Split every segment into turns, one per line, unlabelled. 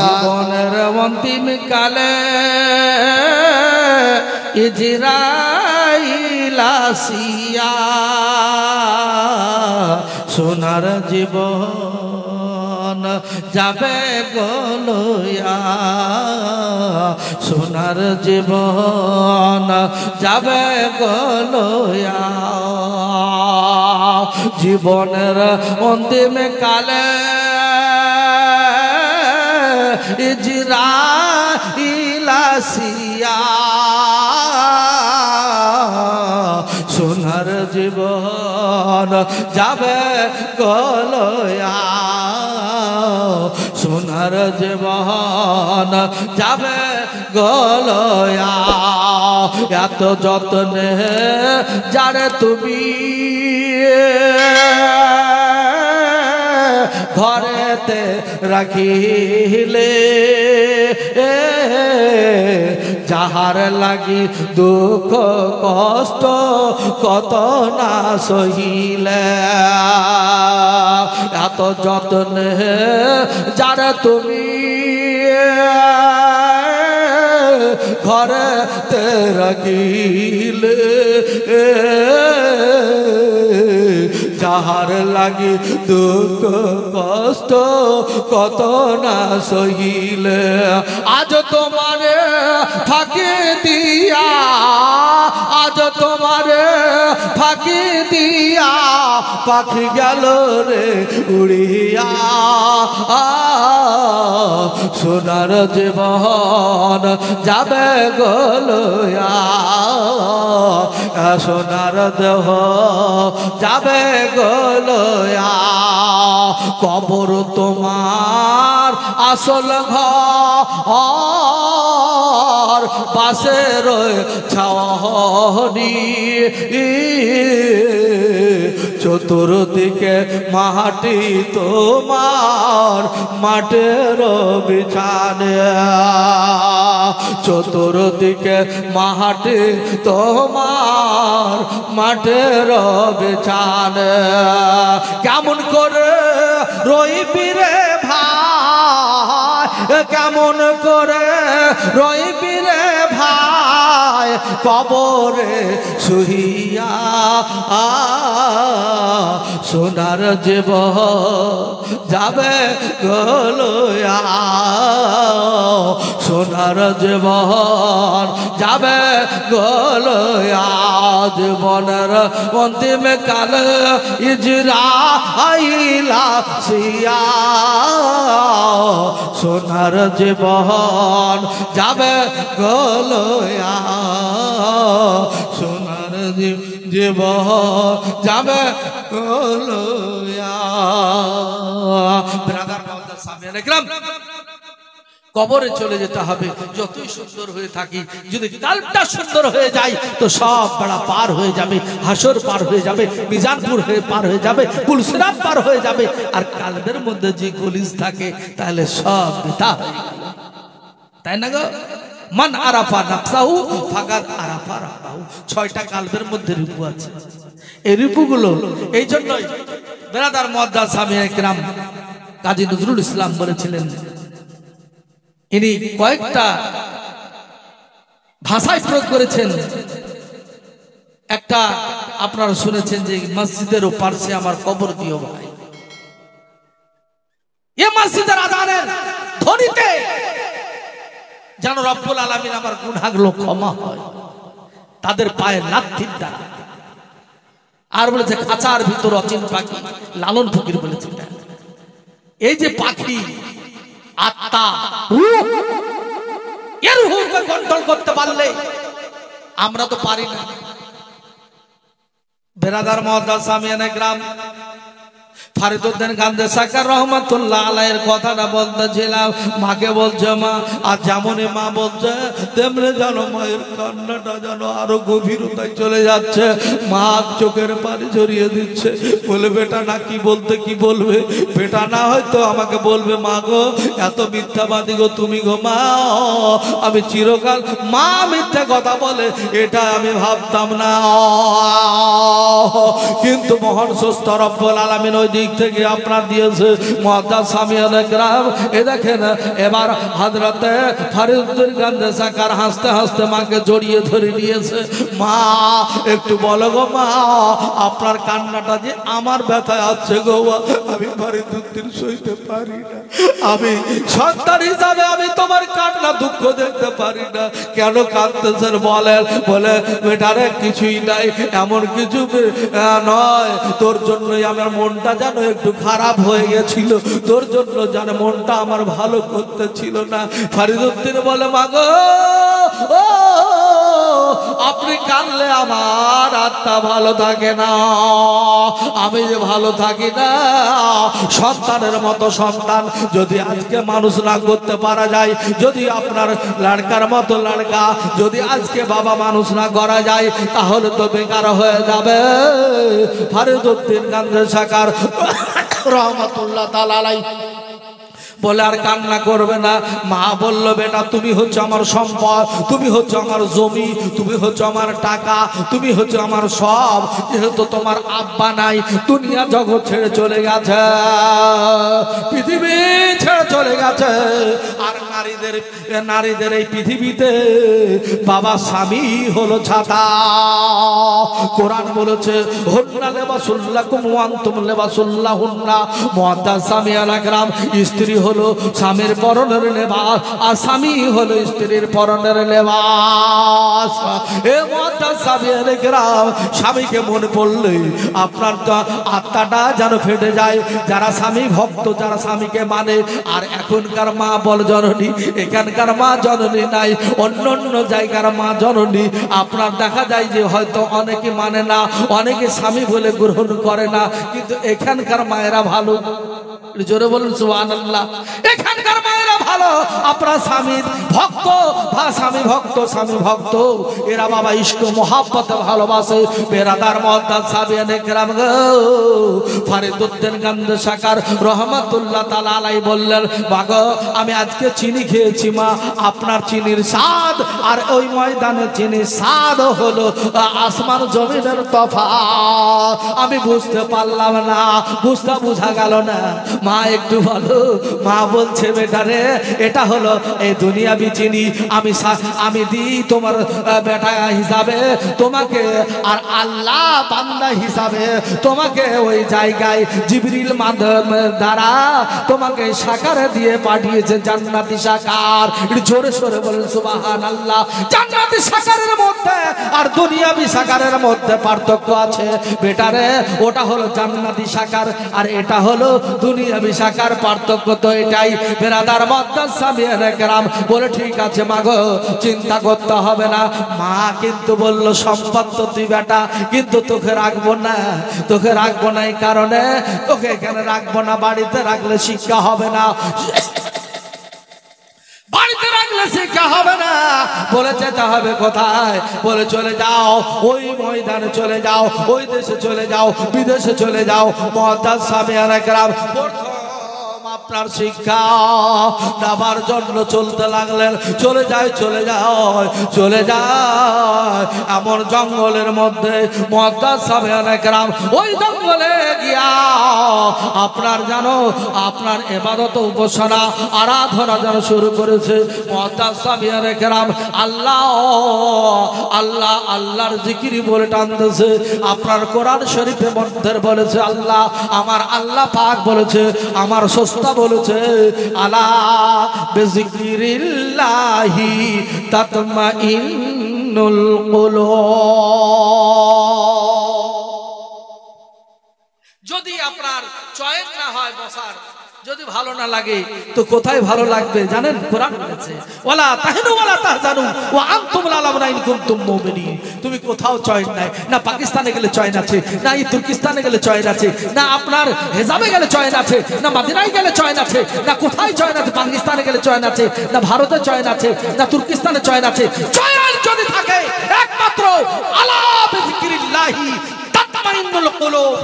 জীবনের অন্তিম কালে ইজরাইল আসিয়া সোনার জীবন যাবে গলয়া সোনার জীবন যাবে গলয়া জীবনের অন্তিম কালে ইজরাইল আসিয়া সোনার জীবন যাবে গলয়া সোনার জীবন যাবে গলয়া এত যত্নে যারে তুমি ঘরেতে রাখিলে যাহার লাগি দুঃখ কষ্ট কত না সহিলে এত যত্নে যারা তুমি ঘরেতে রাখিলে যাহার লাগি দুঃখ কষ্ট কত না সহিলে আজ তোমারে ফাঁকি দিয়া আজ তোমারে ফাঁকি দিয়া পাখি গেল রে উড়িয়া সোনার জীবন যাবে গলয়া সোনার দেহ যাবে গলয়া কবর তোমার আসল ঘর বাসের ছাওনি চতুর্দিকে মাটি তোমার মাটির বিছানে চতুর্দিকে মাটি তোমার মাটির বিছানে কেমন করে রইবি রে ভাই কেমন করে রইবি রে ভাই কবরে শুইয়া সোনার জীবন যাবে গলয়া সোনার জীবন যাবে গলয়া জীবনের অন্তিম কাল ইজরাইল আসিয়া সোনার জীবন যাবে গলয়া সোনার জীবন যাবে গলয়া ব্রাদার মাওলানা সামিয়ান একরাম কবরে চলে যেতে হবে যতই সুন্দর হয়ে থাকি যদি কালটা সুন্দর হয়ে যায় তো সব বড় পার হয়ে যাবে হাসর পার হয়ে যাবে মিজানপুর হয়ে পার হয়ে যাবে পুলসিরাত পার হয়ে যাবে আর কালবের মধ্যে যে গলিজ থাকে তাহলে সব বৃথা হয়ে গেল তাই না গো মান আরাফা নাফসাহু ফাকাদ আরাফা রাব্বাহু ছয়টা কালবের মধ্যে রূপ আছে এই রূপগুলো এইজন্যই ব্রাদার মুআদ্দাস সামিয়া একরাম কাজী নজরুল ইসলাম বলেছিলেন ইনি কয়েকটা ভাষায় প্রয়োগ করেছেন একটা আপনারা শুনেছেন যে মসজিদের পাশে আমার কবর দিও ভাই এই মসজিদের আযানের ধ্বনিতে যেন রব্বুল আলামিন আমার গুনাহগুলো ক্ষমা হয় তাদের পায়ে লাথির দ্বারা আর বলেছে খাঁচার ভিতর অচিন পাখি লালন ফকির বলেছে এই যে পাখি আত্মা এর রূহকে কন্ট্রোল করতে পারলে আমরা তো পারি না বেরাদার মুআদ্দাস সামিয়ান একরাম ফরিদউদ্দিন গান্ধী সাকার রহমাতুল্লাহ আলাইহির কথাটা বলতেছিলাম মাকে বলছে মা আর যেমনই মা বলছে তেমনি জানো মায়ের কান্নাটা যেন আরো গভীরতায় চলে যাচ্ছে মা চোখের পানি ঝরিয়ে দিচ্ছে বলে বেটা না কি বলতে কি বলবে বেটা না হয়তো আমাকে বলবে মা গো এত মিথ্যাবাদী গো তুমি গো মা আমি চিরকাল মা মিথ্যা কথা বলে এটা আমি ভাবতাম না কিন্তু মহান সুস্থ রব্বুল আলামিন ওই দিক থেকে আপনার দিয়েছে মুআদ্দাস সামিয়ানে কেরাম। এ দেখেন এবার হযরতে ফরিদুদ্দিন গান্ধী সরকার হাসতে হাসতে মাকে জড়িয়ে ধরে নিয়েছে। মা একটু বলো গো মা, আপনার কান্নাটা যে আমার ব্যথায় আছে গো, আমি ফরিদুদ্দিন সইতে পারি না। আমি সন্তান হিসাবে আমি তোমার কান্না দুঃখ দেখতে পারি না। কেন কাঁদতেছেন বলেন? বলে বেটারে কিছুই নাই, এমন কিছু নয়, তোর জন্যই আমার মনটা যেন একটু খারাপ হয়ে গেছিল, তোর জন্য যেন মনটা আমার ভালো করতে ছিল না। ফরিদুদ্দিন বলে মাগো ও আপনি কাঁদলে আমার আত্মা ভালো থাকে না, আমি যে ভালো থাকি না। সন্তানের মতো সন্তান যদি আজকে মানুষ না করতে পারা যায়, যদি আপনার লড়কার মতো লড়কা যদি আজকে বাবা মানুষ না করা যায়, তাহলে তো বেকার হয়ে যাবে। ফরিদুদ্দিন গান্ধী সরকার রহমাতুল্লাহ তাআলা আলাইহি বলে আর কান্না করবে না। মা বলল বেটা তুমি হচ্ছে আমার সম্পদ, তুমি হচ্ছে আমার জমি, তুমি হচ্ছে আমার টাকা, তুমি হচ্ছে আমার সব। যেহেতু তোমার আব্বা নাই, দুনিয়া জগৎ ছেড়ে চলে গেছে, পৃথিবী ছেড়ে চলে গেছে, আর নারীদের এই পৃথিবীতে বাবা স্বামী হলো ছাতা। কোরআন বলেছে হুন্না লিবাসুল লাকুম ওয়া আনতুম লিবাসুল লাহুন্না। মুআদ্দাস সামিয়ানা কেরাম, স্ত্রী হলো স্বামীর পরনের লেবাস, আর স্বামী হলো স্ত্রীর পরনের লেবাস। এ মুআদ্দাস সামিয়ানা কেরাম, স্বামীকে মনে পড়লে আপনার তো আত্মাটা যেন ফেটে যায়। যারা স্বামী ভক্ত, যারা স্বামীকে মানে, আর এখনকার মা বল জননী, এখানকার মা জননী নাই, অন্য অন্য জায়গার মা জননী। আপনার দেখা যায় যে হয়তো অনেকে মানে না, অনেকে স্বামী বলে গ্রহণ করে না, কিন্তু এখানকার মায়েরা ভালো। জোরে বলুন সুবহানাল্লাহ। এখানকার মায়েরা ভালো, আপনার স্বামীর ভক্ত বা স্বামী ভক্ত, স্বামী ভক্ত, এরা বাবা ইশক মোহাব্বতে ভালোবাসে। বেরাদার মুআদ্দাস সামিয়ানে কেরাম গো, ফরিদুদ্দিন গান্ধী সরকার রহমাতুল্লাহ তাআলা আলাইহি বললেন মাগো আমি আজকে চিনি খেয়েছি মা, আপনার চিনির স্বাদ আর ওই ময়দানে চিনির স্বাদ হলো আসমান জমিনের তফাৎ। আমি বুঝতে পারলাম না, বুঝা গেল না। মা একটু বলো। মা বলছে বেটারে এটা হলো এই দুনিয়াবি চিনি, আমি দিই তোমার বেটা হিসাবে তোমাকে, আর আল্লাহ বান্দা হিসাবে তোমাকে ওই জায়গায় জিবরিল মাধ্যম দ্বারা তোমাকে সাকারে দিয়ে পাঠিয়েছে জান্নাতি সাকার। জোরে সোরে বলেন সুবহানাল্লাহ। জান্নাতি সাকারের মধ্যে আর দুনিয়াবি সাকারের মধ্যে পার্থক্য আছে বেটারে। ওটা হলো জান্নাতি সাকার আর এটা হলো দুনিয়াবি সাকার। পার্থক্য তো এটাই। বেরাদার মুআদ্দাস সামিয়ানে কেরাম বলে ঠিক আছে মাগো চিন্তা করতে হবে না। মা কিন্তু বলল সম্পদ তো তুই বেটা, কিন্তু তোকে রাখবো না, তোকে রাখবো না এই কারণে, তোকে এখানে রাখবো না, বাড়িতে রাখলে শিক্ষা হবে না, বাড়িতে রাখলে শিক্ষা হবে না। বলে যেতে হবে কোথায়? বলে চলে যাও ওই ময়দানে চলে যাও, ওই দেশে চলে যাও, বিদেশে চলে যাও। মুআদ্দাস সামিয়ানে কেরাম আপনার শিক্ষা নেবার জন্য চলতে লাগলেন। চলে যায় এমন জঙ্গলের মধ্যে মুআদ্দাস সামিয়ানে কেরাম ওই জঙ্গলে গিয়া আপনার জানো আপনার ইবাদত উপাসনা আরাধনা যেন শুরু করেছে। মুআদ্দাস সামিয়ানে কেরাম আল্লাহ আল্লাহ আল্লাহর জিকির বলে টানতেছে। আপনার কোরআন শরীফের মধ্যে বলেছে আল্লাহ, আমার আল্লাহ পাক বলেছে, আমার সস্তা বলেছে আলা বিযিকরিল্লাহি তাতমাইন্নুল কুলুব। যদি আপনার চয়েস না হয় বসার, যদি ভালো না লাগে তো কোথায় ভালো লাগবে জানেন? কোরআন বলেছে ওয়ালা তাহিনু ওয়ালা তাহজানু ওয়া আনতুমুল আ'লাউনা ইন কুনতুম মুমিনিন। তুমি কোথাও চয়েস নাই, না পাকিস্তানে গেলে চয়েস আছে, না এই তুর্কিস্তানে গেলে চয়েস আছে, না আপনার হেজাবে গেলে চয়েস আছে, না মদিনায় গেলে চয়েস আছে, না কোথায় চয়েস আছে? পাকিস্তানে গেলে চয়েস আছে, না ভারতে চয়েস আছে, না তুর্কিস্তানে চয়েস আছে? চয়েস যদি থাকে একমাত্র আলা বিযিকরিল্লাহি তাতমাইন্নুল কুলুব।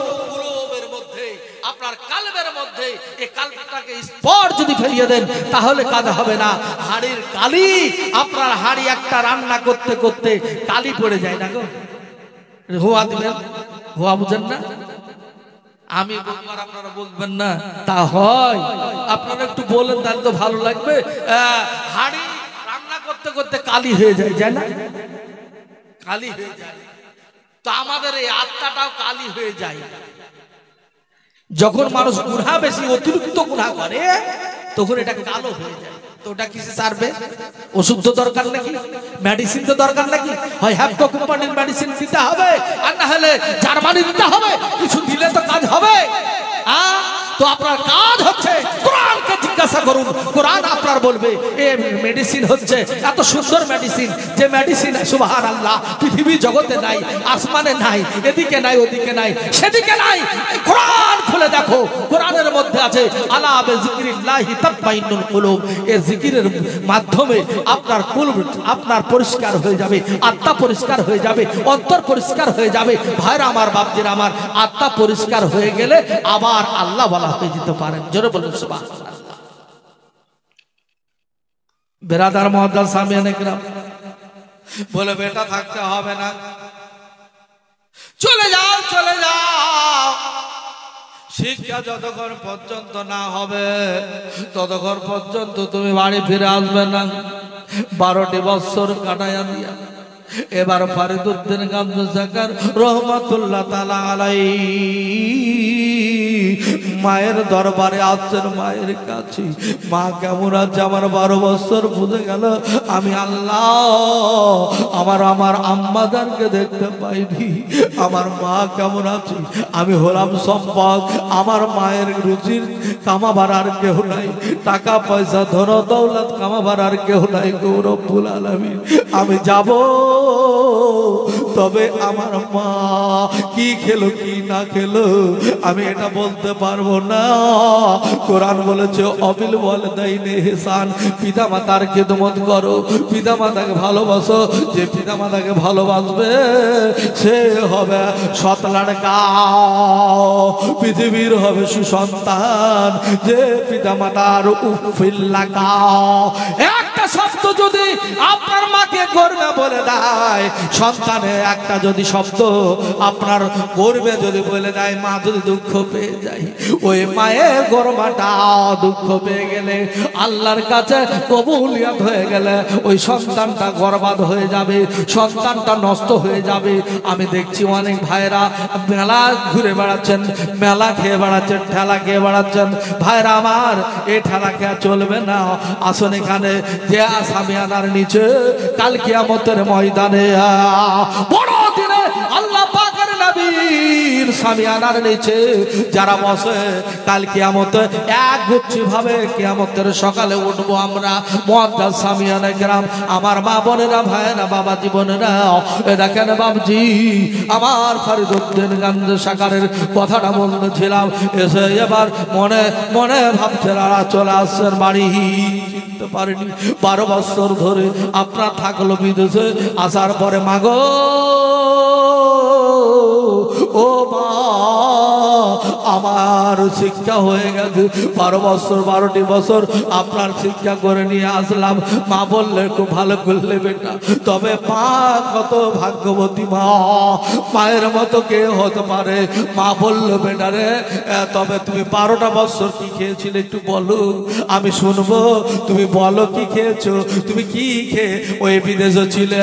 আপনার কালবের মধ্যে এই কালটাকে স্পট যদি ফেলিয়ে দেন তাহলে কাজ হবে না। হাড়ির কালি, আপনার হাড়ি একটা রান্না করতে করতে কালি পড়ে যায় না গো, হুয়া দিবেন, হুয়া বুঝেন না? আমি বলবো আর আপনারা বলবেন না, তা হয়? আপনারা একটু বলেন তাহলে তো ভালো লাগবে। হাড়ি রান্না করতে করতে কালি হয়ে যায়, যায় না? কালি হয়ে যায়। তো আমাদের এই আত্মাটাও কালি হয়ে যায়। যখন মানুষ গুনাহ বেশি অতিরিক্ত গুনাহ করে তখন এটা কালো হয়ে যায়। তো ওটা কিসে সারবে? ওষুধ তো দরকার নাকি, মেডিসিন তো দরকার নাকি? হয় হ্যাপকো কোম্পানির মেডিসিন দিতে হবে, আর না হলে জার্মানি দিতে হবে। কিছু দিলে তো কাজ হবে। তো আপনার কাজ হচ্ছে কোরআনকে জিজ্ঞাসা করুন, কোরআন আপনার বলবে এই মেডিসিন হচ্ছে এত সুন্দর মেডিসিন, যে মেডিসিন সুবহানাল্লাহ পৃথিবী জগতে নাই, আসমানে নাই, এদিকে নাই, ওদিকে নাই, সেদিকে নাই। কোরআন খুলে দেখো, কোরআনের মধ্যে আছে আলা বিযিকরিল্লাহি তাতমাইন্নুল কুলুব। এই জিকিরের মাধ্যমে আপনার কুলব আপনার পরিষ্কার হয়ে যাবে, আত্মা পরিষ্কার হয়ে যাবে, অন্তর পরিষ্কার হয়ে যাবে। ভাইরা আমার, বাপজিরা আমার, আত্মা পরিষ্কার হয়ে গেলে আবার আল্লাহ বলা হয়ে যেতে পারেন। জোরে বলুন সুবহানাল্লাহ। বেরাদার মুআদ্দাস সামিয়ানে কিরাম, বলে বেটা থাকতে হবে না, চলে যাও, চলে যাও। শিক্ষা যতক্ষণ পর্যন্ত না হবে ততক্ষণ পর্যন্ত তুমি বাড়ি ফিরে আসবে না। 12টি বছর কাটাইয়া দিয়া এবার ফরিদউদ্দিন গাঞ্জ সাকার রহমাতুল্লাহ তাআলা আলাইহি মায়ের দরবারে আসছেন। মায়ের কাছে, মা কেমন আছে? আমার 12 বছর বুঝে গেল আমি আল্লাহ আমার আম্মাদারকে দেখতে পাইনি। আমার মা কেমন আছে? আমি হলাম সম্পদ, আমার মায়ের রুচির কামাবার আর কেউ নাই, টাকা পয়সা ধন দৌলত কামাবার আর কেউ নাই। গো রব্বুল আলামিন, আমি যাব, তবে আমার মা কি খেলো কি না খেলো আমি এটা বলতে পারবো না। কোরআন বলেছে অবিল ওয়ালিদাইনি ইহসান, পিতা মাতার খেদমত করো, পিতা মাতাকে ভালোবাসো। যে পিতা মাতাকে ভালোবাসবে সে হবে সৎ লড়কা, পৃথিবীর হবে সুসন্তান। যে পিতা মাতার উফিল লাগা, একটা শব্দ যদি আপনার মাকে গর্বে বলে দেয়, সন্তানে একটা যদি শব্দ আপনার গর্বে যদি বলে দেয়, মা যদি দুঃখ পেয়ে যায়, ওই মায়ের গর্বটা দুঃখ পেয়ে গেলে আল্লাহর কাছে কবুলিয়ত হয়ে গেলে ওই সন্তানটা বরবাদ হয়ে যাবে, সন্তানটা নষ্ট হয়ে যাবে। আমি দেখছি অনেক ভাইরা মেলা ঘুরে বেড়াচ্ছেন, মেলা খেয়ে বেড়াচ্ছেন, ঠেলা খেয়ে বেড়াচ্ছেন। ভাইরা আমার, এই ঠেলা খেয়া চলবে না। আসুন এখানে যে সামিয়ানার নিচে কাল কিয়ামতের ময়দানে বড় দিনে আল্লাহ পাকের নবীর সামিয়ানার নিচে যারা বসে, কাল কিয়ামতে একগুচ্ছি ভাবে কিয়ামতের সকালে উঠবো আমরা। মুআদ্দাস সামিয়ানে কেরাম, আমার মা বোনেরা, ভাইরা, বাবা জীবনেরা, দেখেন বাবজি, আমার ফরিদউদ্দিন গাঞ্জ সাকারের কথাটা বলতেছিলাম, এসে এবার মনে মনে ভাবছেন আর চলে আসছেন বাড়ি। চিনতে পারেনি 12 বছর ধরে আপনার থাকলো বিদেশে, আসার পরে মাগো ও মা, আমার শিক্ষা হয়ে গেছে 12 বছর, 12টি বছর আপনার শিক্ষা করে নিয়ে আসলাম। মা বললে খুব ভালো করলে বেটা, তবে মা কত ভাগ্যবতী মা, মায়ের মতো কে হতে পারে? মা বলল বেটা রে, তবে তুমি 12টা বছর কি খেয়েছিলে একটু বলো, আমি শুনবো। তুমি বলো কি খেয়েছো, তুমি কি খেয়ে ওই বিদেশে ছিলে,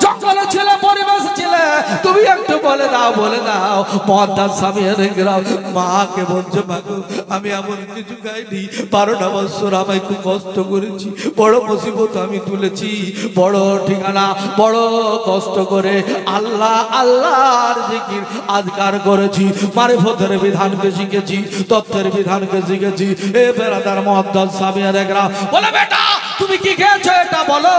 জঙ্গলে ছিলে, পরিবেশ ছিলে, তুমি একটু বলে দাও, বলে দাও। মুআদ্দাস সামিয়ানে কেরাম, মাকে বলছে মাগো আমি এমন কিছু খাইনি, 12টা বছর আমায় খুব কষ্ট করেছি, বড় মুসিবত আমি তুলেছি, বড় ঠিকানা, বড় কষ্ট করে আল্লাহ আল্লাহর জিকির আজকার করেছি, মারিফতের বিধানকে শিখেছি, তত্ত্বের বিধানকে শিখেছি। এ বেরাদার মুআদ্দাস সামিয়ানে কেরাম বলে বেটা তুমি কি খেয়েছো এটা বলো।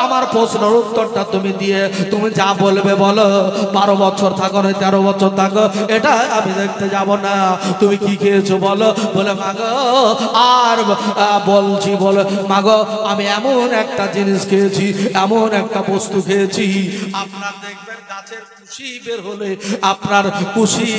আমার প্রশ্নের উত্তরটা তুমি দিয়ে তুমি যা বলবে বলো। 12 বছর থাকো না 13 বছর থাকো, এটা আমি দেখতে যাব না। তুমি কি খেয়েছো বলো। বলে মাগো, আর বলছি বলে মাগো আমি এমন একটা জিনিস খেয়েছি, এমন একটা বস্তু খেয়েছি, আপনার দেখবেন গাছের কুশি বের হলে আপনার কুশি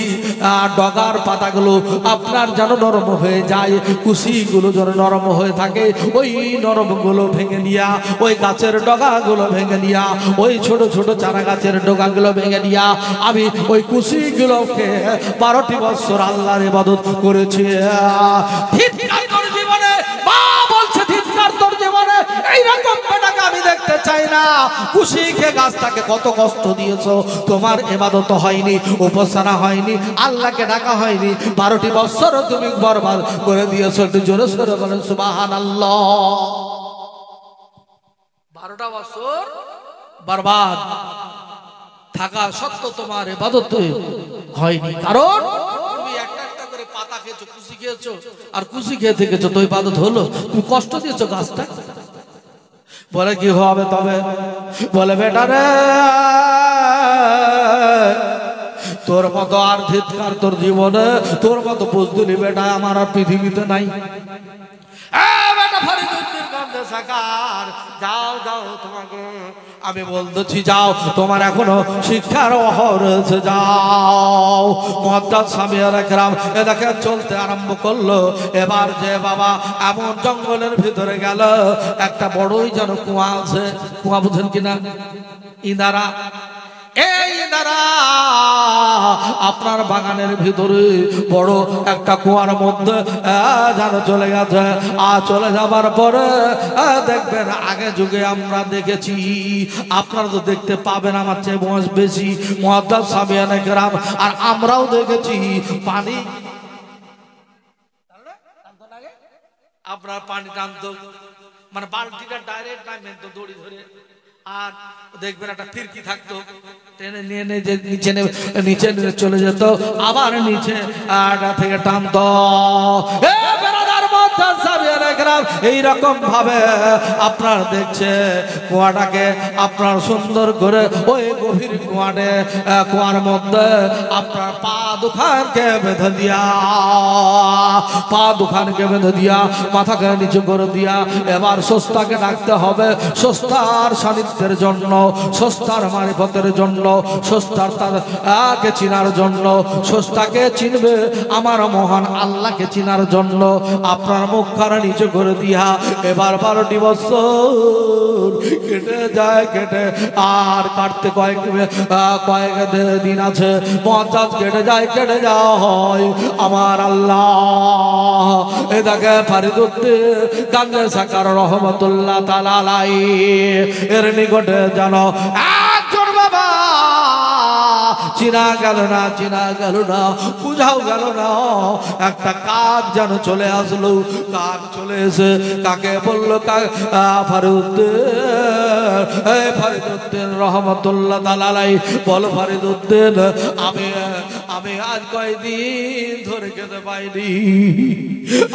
ডগার পাতাগুলো আপনার যেন নরম হয়ে যায়, কুশিগুলো যেন নরম হয়ে থাকে, ওই নরমগুলো ভেঙে নিয়া, ওই গাছের ডগাগুলো ভেঙে নিয়া, ওই ছোট ছোট চারা গাছের ডগাগুলো ভেঙে নিয়া আমি ওই কুশিগুলোকে 12টি বছর আল্লাহর ইবাদত করেছি। ধিক্কার তোর জীবনে, মা বলছে ধিক্কার তোর জীবনে, এইরকম বেটাকে আমি দেখতে চাই না। কুশি খেয়ে গাছটাকে কত কষ্ট দিয়েছো, তোমার ইবাদত হয়নি, উপাসনা হয়নি, আল্লাহকে ডাকা হয়নি, 12টি বছর তুমি বরবাদ করে দিয়েছো। একটু জোরে সোরে বলেন সুবহানাল্লাহ। 12টা বছর বরবাদ থাকা সত্ত্বেও তোমার ইবাদত হয়নি, কারণ তুমি একটা একটা করে পাতা খেয়েছো, কুশি খেয়েছো, আর কুশি খেয়ে থেকেছো, তো ইবাদত হলো? তুমি কষ্ট দিয়েছো গাছটা। বলে কি হবে তবে? বলে বেটা রে, তোর মতো আর ধিক্কার তোর জীবনে, তোর মতো বুঝলি বেটা আমার আর পৃথিবীতে নাই। যাও যাও, তোমাকে আমি বলতেছি যাও, তোমার এখনো শিক্ষার অভাব রয়েছে, যাও। মুআদ্দাদ সামিয়ারা কেরাম এ দেখে চলতে আরম্ভ করলো। এবার যে বাবা এমন জঙ্গলের ভিতরে গেল, একটা বড়ই যেন কুয়া আছে, কুয়া বুঝেন কিনা? ইনারা, এই ইনারা আপনার বাগানের ভিতরে বড় একটা কুয়ার মধ্যে যেন চলে গেছে। আর চলে যাবার পরে দেখবেন, আগে যুগে আমরা দেখেছি, আপনারা তো দেখতে পাবেন, আমার চেয়ে বয়স বেশি, মুআদ্দাদ সামিয়ানে কেরাম, আর আমরাও দেখেছি পানি আপনার পানি টানতো, মানে বালতিটা ডাইরেক্ট টাইমেন তো দড়ি ধরে, আর দেখবেন একটা ফিরকি থাকতো, টেনে নিয়ে যে নিচে চলে যেত, আবার নিচে থেকে টানতো। এইরকম ভাবে আপনার দেখছে কুয়াটাকে আপনার সুন্দর করে ওই গভীর কুয়ার মধ্যে আপনার পা দুখানকে বেঁধে দিয়া, পা দুখানকে বেঁধে দিয়া, মাথাকে নিচু করে দিয়া, এবার স্রষ্টাকে ডাকতে হবে, স্রষ্টার সান্নিধ্যের জন্য, স্রষ্টার মারিফতের জন্য, স্রষ্টার তাকে চিনার জন্য। স্রষ্টাকে চিনবে আমার মহান আল্লাহকে চিনার জন্য আপনার মুখখানা নিচু করে দিয়া, এবার 12টি বছর কেটে যায়, কেটে আর কাটতে কয়েক দিন আছে, 50 কেটে যায়, কেটে যাওয়া হয়। আমার আল্লাহ এ দেখে ফরিদউদ্দিন গাঙ্গে সাকার রহমতুল্লাহ তাআলা আলাইহি এর নিকটে জানো একজন বাবা চিনা গেল না, চিনা গেল না, বুঝাও গেল না, একটা কাক যেন চলে আসলো। কাক চলে এসে কাকে বললো, ফরিদউদ্দিন রহমতুল্লাহ তাআলা আলাইহি, বল ফরিদউদ্দিন, আমি আজ কয়েকদিন ধরে খেতে পাইনি,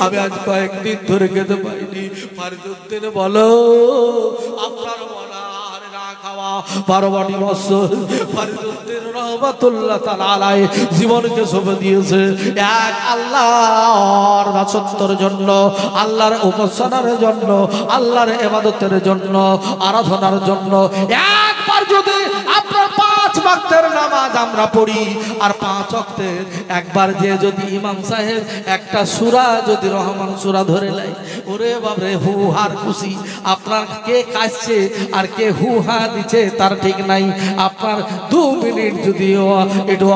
আমি আজ কয়েকদিন ধরে খেতে পাইনি। ফরিদউদ্দিন বলো, আপনার বলা 12টি বছর ফরিদউদ্দিন রহমাতুল্লাহ তাআলা আলাইহি জীবনকে সঁপে দিয়েছে এক আল্লাহর দাসত্বের জন্য, আল্লাহর উপাসনার জন্য, আল্লাহর ইবাদতের জন্য, আরাধনার জন্য। একবার যদি আপনার 5 ওয়াক্তের নামাজ আমরা পড়ি, আর 5 ওয়াক্তের একবার যে যদি ইমাম সাহেব একটা সূরা যদি রহমান সূরা ধরে নেয়, ওরে বাপরে, হু হার খুশি। আপনার কে কাশছে আর কে হু হা দিচ্ছে তার ঠিক নাই। আপনার 2 মিনিট যদি একটু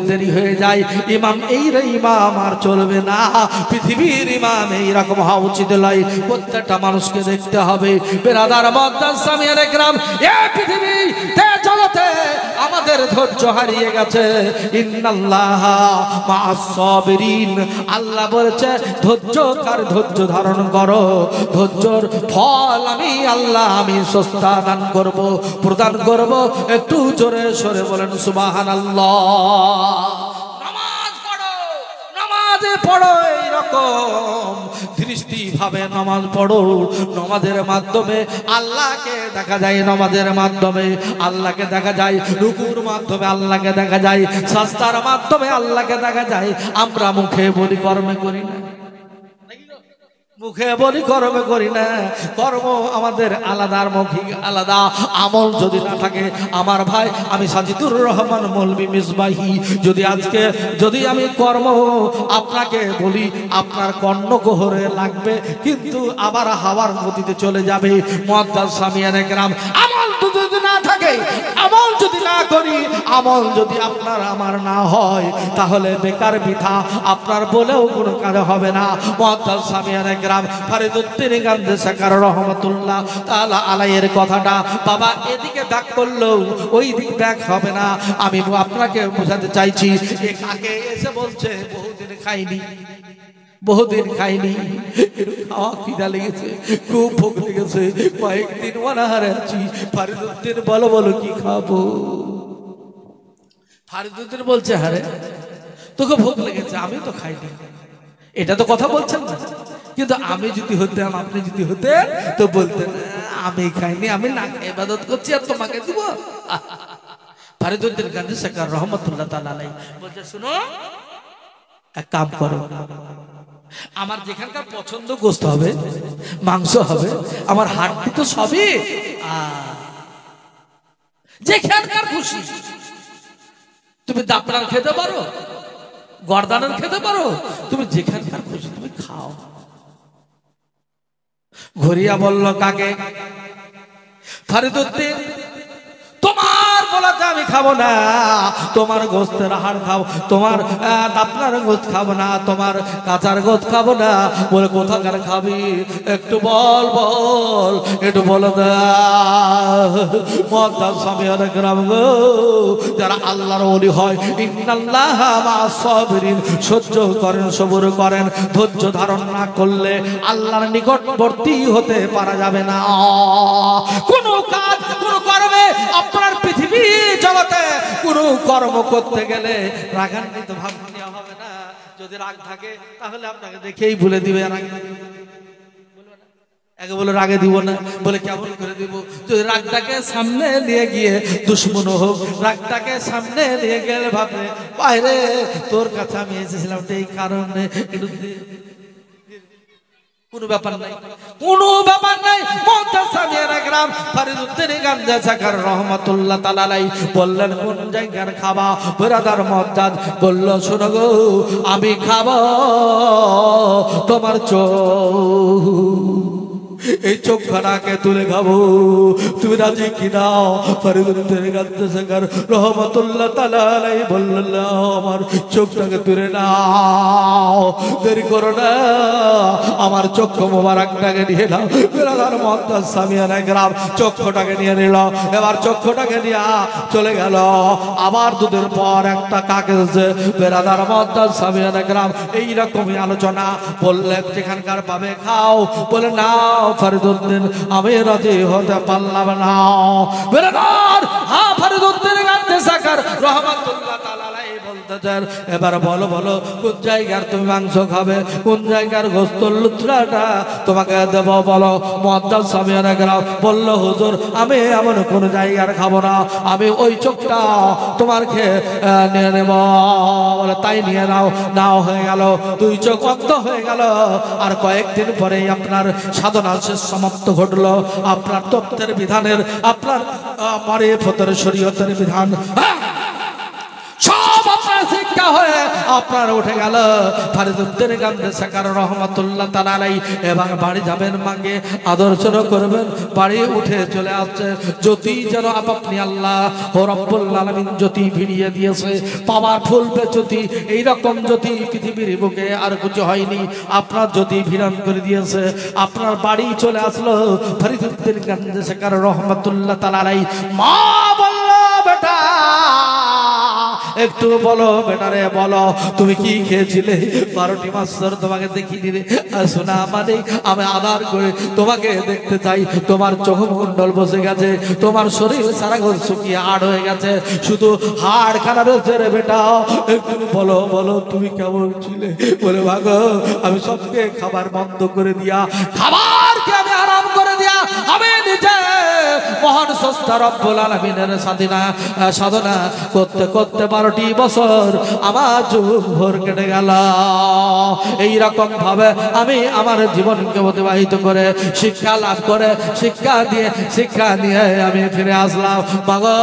দেরি হয়ে যায়, ইমাম এই রে ইমাম আর চলবে না। পৃথিবীর ইমাম এইরকম হওয়া উচিত নয়, প্রত্যেকটা মানুষকে দেখতে হবে। বেরাদার মুআদ্দাদ সামিয়ানে কেরাম, এই পৃথিবীতে জগতে আমাদের ধৈর্য হারিয়ে গেছে। ইন্নাল্লাহা মা'আস সাবিরিন, আল্লাহ বলেছে ধৈর্য ধারণ করো, ধৈর্যর ফল আমি আল্লাহ আমি স্রষ্টা দান করব, প্রদান করব। একটু জোরে সরে বলেন সুবহানাল্লাহ। নামাজ পড়ো, নামাজে পড়ো, এইরকম দৃষ্টি ভাবে নামাজ পড়ো। নামাজের মাধ্যমে আল্লাহকে দেখা যায়, নামাজের মাধ্যমে আল্লাহকে দেখা যায়, রুকুর মাধ্যমে আল্লাহকে দেখা যায়, সাজদার মাধ্যমে আল্লাহকে দেখা যায়। আমরা মুখে বলি, কর্মে করি না। মুখে বলি কর্মে করি না, কর্ম আমাদের আলাদা, মৌখিক আলাদা। আমল যদি না থাকে আমার ভাই, আমি সাজিদুর রহমান মৌলভী মিসবাহি, যদি আমি কর্ম আপনাকে বলি আপনার কর্ণগোহরে লাগবে, কিন্তু আবার হাওয়ার গতিতে চলে যাবে। মুআদ্দাস সামিয়ানে কেরাম, আমল যদি না থাকে, আমল যদি না করি, আমল যদি আপনার আমার না হয়, তাহলে বেকার বৃথা, আপনার বলেও কোনো কাজ হবে না। মুআদ্দাস সামিয়ানে কেরাম, ফরিদউদ্দিন গান্ধী সাকার রহমাতুল্লাহ তাআলা আলাইহির কথাটা বাবা এদিকে ব্যাক করলো, ওই দিক ব্যাক হবে না। আমি আপনাকে বোঝাতে চাইছি, কাকে এসে বলছে বহুদিন খাইনি, খাওয়া খিদা লেগেছে, খুব ভোগ লেগেছে, কয়েকদিন অনাহারে আছি। ফরিদউদ্দিন বলো কি খাবো? ফরিদউদ্দিন বলছে, হারে তোকে ভোগ লেগেছে, আমি তো খাইনি। এটা তো কথা বলছেন না, কিন্তু আমি যদি হতাম, আপনি যদি হতেন তো বলতেন আমি খাইনি, আমি না খেয়ে ইবাদত করছি আর তোমাকে দিব। ফরিদউদ্দিন গান্ধী সাকার রহমাতুল্লাহ তাআলা আলাইহি বলছে, শুনো, এক কাম করো, আমার যেখানকার পছন্দ গোশত হবে, মাংস হবে, আমার হাড্ডি তো সবই যেখানকার খুশি, তুমি দাপড়ার খেতে পারো, গর্দানের খেতে পারো, তুমি যেখানকার খুশি তুমি খাও। ঘুরিয়া বলল, কাকে? ফরিদউদ্দিন, তোমার বলাতে আমি খাবো না, তোমার গোস্তের হাড় খাবো, তোমার আপনার গোস্ত খাবো না, তোমার কাঁচার গোস্ত খাবো না। বলে, কোথাকার খাবি? একটু বল, একটু বলো না। মুআদ্দাস সামিয়ানে কেরাম গো, যারা আল্লাহর ওলি হয়, ইন্নাল্লাহা মা'আস সাবিরিন, সহ্য করেন, সবর করেন, ধৈর্য ধারণ না করলে আল্লাহর নিকটবর্তী হতে পারা যাবে না। কোন কাজ, কোন কর্মে, আপনার পৃথিবী জগতে কোনো কর্ম করতে গেলে রাগান্বিত ভাব নেওয়া হবে না। যদি রাগ থাকে তাহলে আপনাকে দেখেই ভুলে দিবে। আগে বলে রাগে দিব না, বলে কেমন করে দিব? যদি রাগটাকে সামনে নিয়ে গিয়ে দুশ্মন হোক, রাগটাকে সামনে নিয়ে গেলে ভাববে, বাইরে তোর কাছে আমি এসেছিলাম এই কারণে, কোনো ব্যাপার নাই, কোনো ব্যাপার নাই। মুআদ্দাস সামিয়ানে কেরাম ফরিদউদ্দিন গান্ধী সাকার রহমাতুল্লাহ তাআলা আলাইহি বললেন, কোন জায়গার খাবা? ব্রাদার মুআদ্দাস বলল, শোনো গো, আমি খাবো তোমার এই চোখখানাকে তুলে খাবো, তুমি রাজি কি নাও? ফরিদউদ্দিন গান্ধী সাকার রহমাতুল্লাহ তাআলা আলাইহি বললেন, আমার চোখটাকে তুলে নাও, দেরি করো না, আমার চক্ষু মোবারকটাকে নিয়ে নাও। বেরাদার মুআদ্দাস সামিয়ানে কেরাম চক্ষুটাকে নিয়ে নিল। এবার চক্ষুটাকে নিয়ে চলে গেল। আবার দুদিন পর একটা কাকে এসেছে। বেরাদার মুআদ্দাস সামিয়ানে কেরাম এইরকমই আলোচনা বললেন, যেখানকার পাবে খাও। বলে, নাও ফরিদউদ্দিন, আমি রাজি হতে পারলাম না। বেরাদার, হ্যাঁ, ফরিদউদ্দিন গান্ধী সাকার রহমাতুল্লাহ তাআলা আলাইহি বলতেছেন, এবার বলো কোন জায়গার তুমি মাংস খাবে, কোন জায়গার গোশত লুতরাটা তোমাকে দেব, বলো। মুআদ্দাস সামিয়ানে কেরাম বলল, হুজুর, আমি এমন কোন জায়গার খাবো না, আমি ওই চোখটা তোমার খেয়ে নিয়ে নেব। বলে, তাই নিয়ে নাও। হয়ে গেল, দুই চোখ অন্ধ হয়ে গেল। আর কয়েকদিন পরেই আপনার সাধনা শেষ সমাপ্ত ঘটলো। আপনার তত্ত্বের বিধানের, আপনার মারিফতের শরীয়তের বিধান সব আপনার শিক্ষা হয়ে আপনার উঠে গেল। ফরিদউদ্দিন গান্ধী সাকার রহমাতুল্লাহ তাআলা আলাইহি এবার বাড়ি যাবেন, মাকে আদর্শন করবেন। বাড়ি উঠে চলে আসছে, জ্যোতি যেন আপনি আল্লাহ রাব্বুল আলামিন জ্যোতি ভিড়িয়ে দিয়েছে, পাওয়ারফুল জ্যোতি। এইরকম জ্যোতি পৃথিবীর বুকে আর কিছু হয়নি। আপনার জ্যোতি ভিড়ান করে দিয়েছে। আপনার বাড়ি চলে আসলো ফরিদউদ্দিন গান্ধী সাকার রহমাতুল্লাহ তাআলা আলাইহি। মা বলল, বেটা একটু বলো, বেটারে বলো, তুমি কি খেয়েছিলে? 12টি মাস্টার তোমাকে দেখিনি রে। শোনা মানে আমি আদার করে তোমাকে দেখতে চাই। তোমার চোখমণ্ডল বসে গেছে, তোমার শরীর সারা ঘর শুকিয়ে হাড় হয়ে গেছে, শুধু হাড় খানা রয়েছে রে বেটা। একটু বলো তুমি কেমন ছিলে? বলে, ভাগো, আমি সবকে খাবার বন্ধ করে দিয়া, খাবারকে আমি আরাম করে দিয়া আমি নিজে মহান স্রষ্টা রব্বুল আলামিনের সাধনা করতে করতে 12টি বছর আমার যুগ ভোর কেটে গেল। এইরকম ভাবে আমি আমার জীবনকে অতিবাহিত করে শিক্ষা লাভ করে শিক্ষা নিয়ে আমি ফিরে আসলাম। মাগো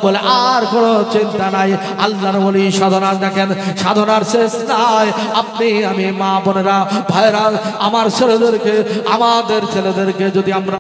বলে আর কোনো চিন্তা নাই, আল্লাহর ওলি সাধনা দেখেন, সাধনার শেষ নাই। আপনি আমি মা বোনেরা ভাইরা আমার ছেলেদেরকে, আমাদের ছেলেদেরকে যদি আমরা